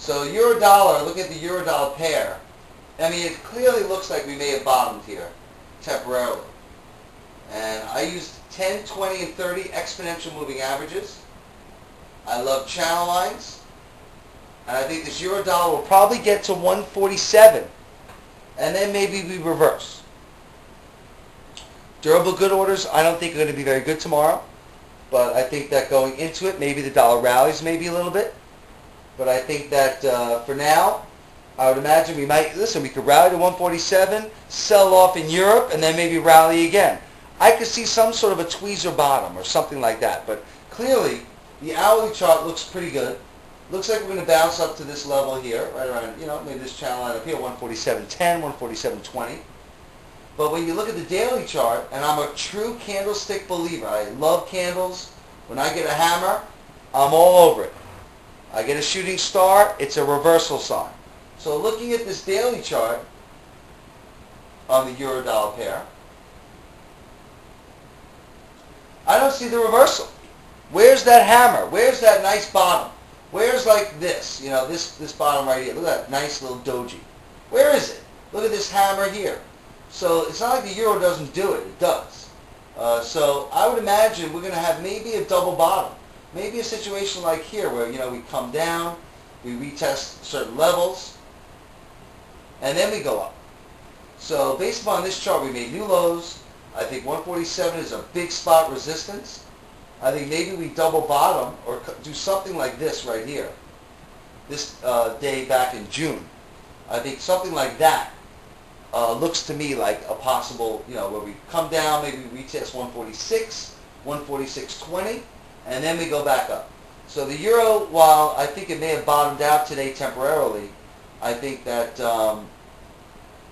So euro dollar, look at the euro dollar pair. I mean, it clearly looks like we may have bottomed here temporarily. And I used 10, 20, and 30 exponential moving averages. I love channel lines. And I think this euro dollar will probably get to 147. And then maybe we reverse. Durable good orders, I don't think are going to be very good tomorrow. But I think that going into it, maybe the dollar rallies maybe a little bit. But I think that for now, I would imagine we might, listen, we could rally to 147, sell off in Europe, and then maybe rally again. I could see some sort of a tweezer bottom or something like that. But clearly, the hourly chart looks pretty good. Looks like we're going to bounce up to this level here, right around, maybe this channel line up here, 147.10, 147.20. But when you look at the daily chart, and I'm a true candlestick believer, I love candles. When I get a hammer, I'm all over it. I get a shooting star, it's a reversal sign. So looking at this daily chart on the euro dollar pair, I don't see the reversal. Where's that hammer? Where's that nice bottom? Where's like this, this bottom right here? Look at that nice little doji. Where is it? Look at this hammer here. So it's not like the euro doesn't do it. It does. So I would imagine we're going to have maybe a double bottom. Maybe a situation like here where, we come down, we retest certain levels, and then we go up. So based upon this chart, we made new lows. I think 147 is a big spot resistance. I think maybe we double bottom or do something like this right here. This day back in June. I think something like that looks to me like a possible, where we come down, maybe we retest 146, 146.20, and then we go back up. So the euro, while I think it may have bottomed out today temporarily, I think that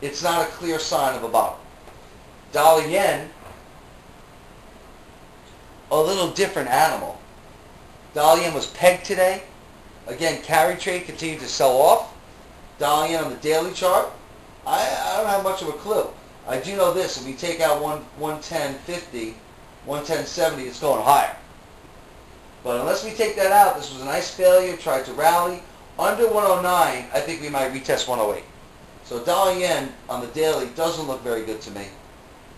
it's not a clear sign of a bottom. Dollar yen, a little different animal. Dollar yen was pegged today. Again, carry trade continued to sell off. Dollar yen on the daily chart, I don't have much of a clue. I do know this, if we take out 110.50, 110.70, it's going higher. But unless we take that out, this was a nice failure, tried to rally. Under 109, I think we might retest 108. So dollar yen on the daily doesn't look very good to me.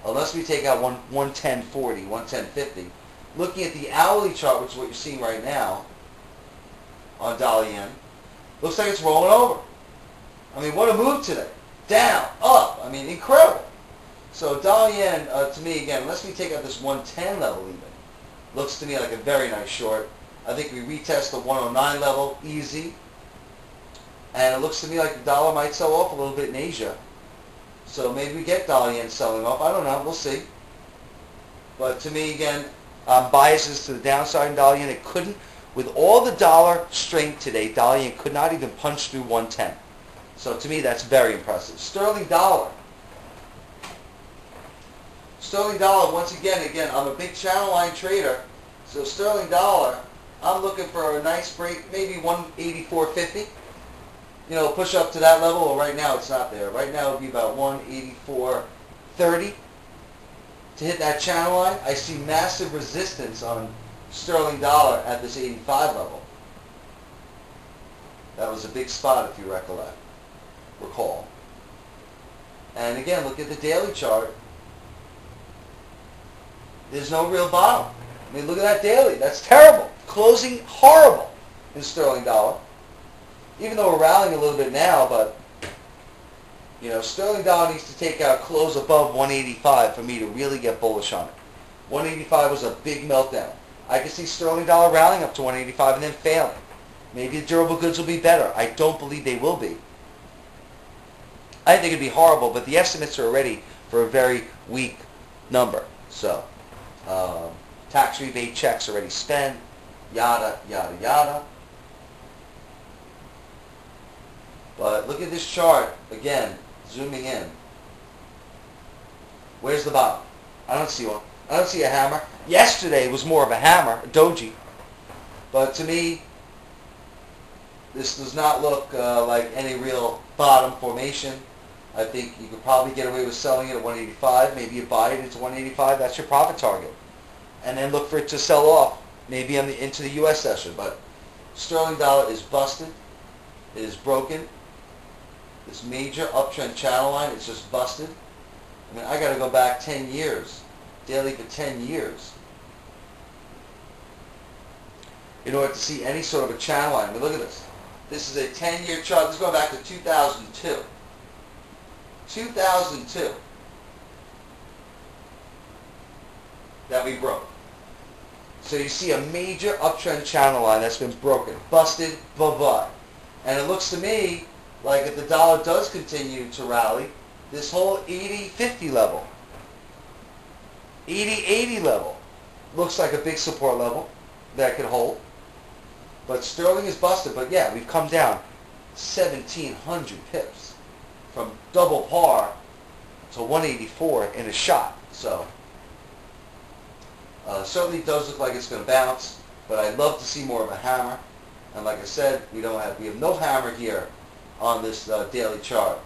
Unless we take out 110.40, 110.50. Looking at the hourly chart, which is what you're seeing right now on dollar yen, looks like it's rolling over. I mean, what a move today. Down, up, I mean, incredible. So dollar yen, to me, again, unless we take out this 110 level even, looks to me like a very nice short. I think we retest the 109 level, easy. And it looks to me like the dollar might sell off a little bit in Asia. So maybe we get dollar yen selling off. I don't know. We'll see. But to me, again, biases to the downside in dollar yen. It couldn't, with all the dollar strength today, dollar yen could not even punch through 110. So to me, that's very impressive. Sterling dollar. Sterling dollar, once again, I'm a big channel line trader. So sterling dollar, I'm looking for a nice break, maybe 184.50. Push up to that level. Well, right now it's not there. Right now it would be about 184.30. To hit that channel line, I see massive resistance on sterling dollar at this 85 level. That was a big spot, if you recall. And again, look at the daily chart. There's no real bottom. I mean, look at that daily. That's terrible. Closing horrible in sterling dollar. Even though we're rallying a little bit now, but sterling dollar needs to take out close above 185 for me to really get bullish on it. 185 was a big meltdown. I can see sterling dollar rallying up to 185 and then failing. Maybe the durable goods will be better. I don't believe they will be. I think it'd be horrible, but the estimates are already for a very weak number. So, tax rebate checks already spent, yada, yada, yada. But look at this chart, again, zooming in. Where's the bottom? I don't see one. I don't see a hammer. Yesterday was more of a hammer, a doji. But to me, this does not look like any real bottom formation. I think you could probably get away with selling it at 185. Maybe you buy it into 185. That's your profit target. And then look for it to sell off, maybe into the U.S. session. But sterling dollar is busted. It is broken. This major uptrend channel line is just busted. I mean, I got to go back 10 years, daily for 10 years, in order to see any sort of a channel line. I mean, look at this. This is a 10-year chart. This is going back to 2002. 2002 that we broke. So you see a major uptrend channel line that's been broken, busted, bye-bye. And it looks to me like if the dollar does continue to rally, this whole 80-50 level, 80-80 level, looks like a big support level that could hold. But sterling is busted. But yeah, we've come down 1,700 pips from double par to 184 in a shot. So certainly does look like it's going to bounce. But I'd love to see more of a hammer. And like I said, we have no hammer here on this daily chart.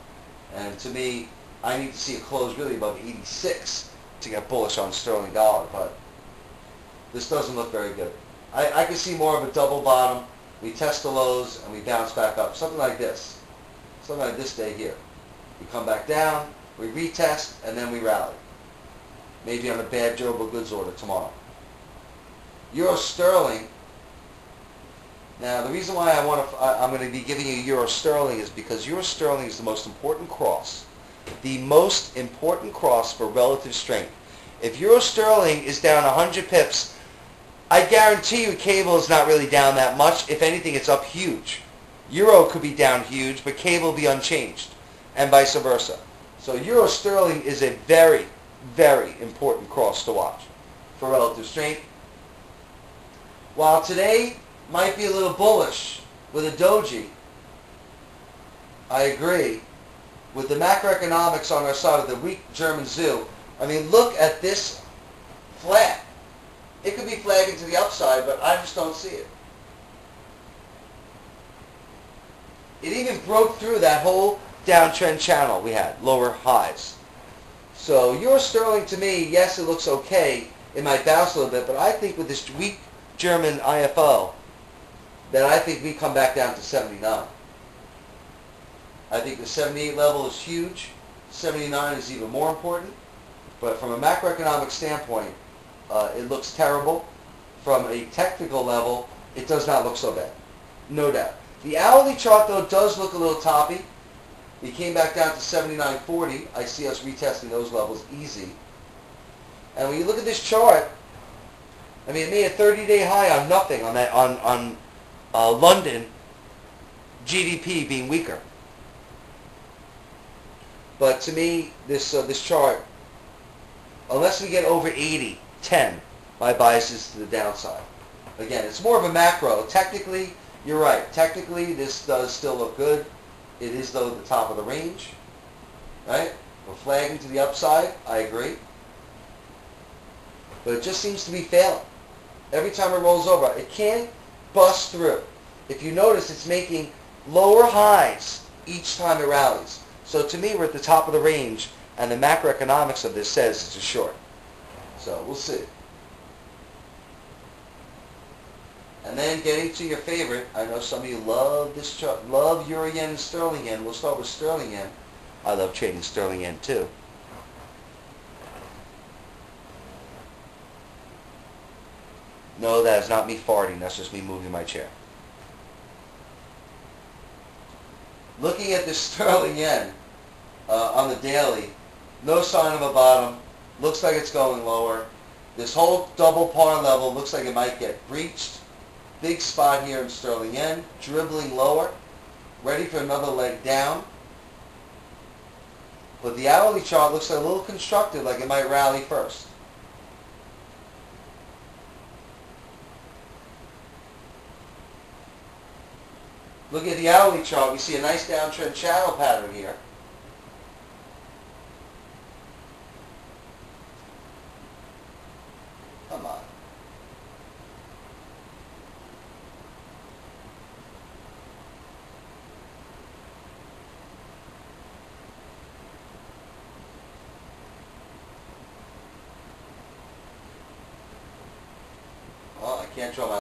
And to me, I need to see a close really above 86 to get bullish on sterling dollar. But this doesn't look very good. I can see more of a double bottom. We test the lows and we bounce back up. Something like this. Something like this day here. We come back down, we retest, and then we rally. Maybe on a bad durable goods order tomorrow. Euro sterling. Now, the reason why I'm going to be giving you Euro sterling is because Euro sterling is the most important cross. The most important cross for relative strength. If Euro sterling is down 100 pips, I guarantee you cable is not really down that much. If anything, it's up huge. Euro could be down huge, but cable will be unchanged, and vice versa. So Euro sterling is a very, very important cross to watch for relative strength. While today might be a little bullish with a doji, I agree. With the macroeconomics on our side of the weak German zoo, I mean, look at this flag. It could be flagging to the upside, but I just don't see it. It even broke through that whole downtrend channel we had, lower highs. So Euro sterling to me, yes, it looks okay. It might bounce a little bit, but I think with this weak German IFO, that I think we come back down to 79. I think the 78 level is huge. 79 is even more important. But from a macroeconomic standpoint, it looks terrible. From a technical level, it does not look so bad. No doubt. The hourly chart, though, does look a little toppy. We came back down to 79.40. I see us retesting those levels easy. And when you look at this chart, I mean, it made a 30-day high on nothing on that on London GDP being weaker. But to me, this chart, unless we get over 80, 10, my bias is to the downside. Again, it's more of a macro. Technically, you're right. Technically, this does still look good. It is, though, the top of the range. Right? We're flagging to the upside. I agree. But it just seems to be failing. Every time it rolls over, it can't bust through. If you notice, it's making lower highs each time it rallies. So to me, we're at the top of the range, and the macroeconomics of this says it's a short. So we'll see. And then getting to your favorite, I know some of you love this chart, love Euro yen and sterling yen. We'll start with sterling yen. I love trading sterling yen too. No, that is not me farting. That's just me moving my chair. Looking at this sterling yen on the daily, no sign of a bottom. Looks like it's going lower. This whole double par level looks like it might get breached. Big spot here in sterling yen, dribbling lower, ready for another leg down. But the hourly chart looks a little constructive, like it might rally first. Looking at the hourly chart, we see a nice downtrend channel pattern here. Come on. Well, I can't draw my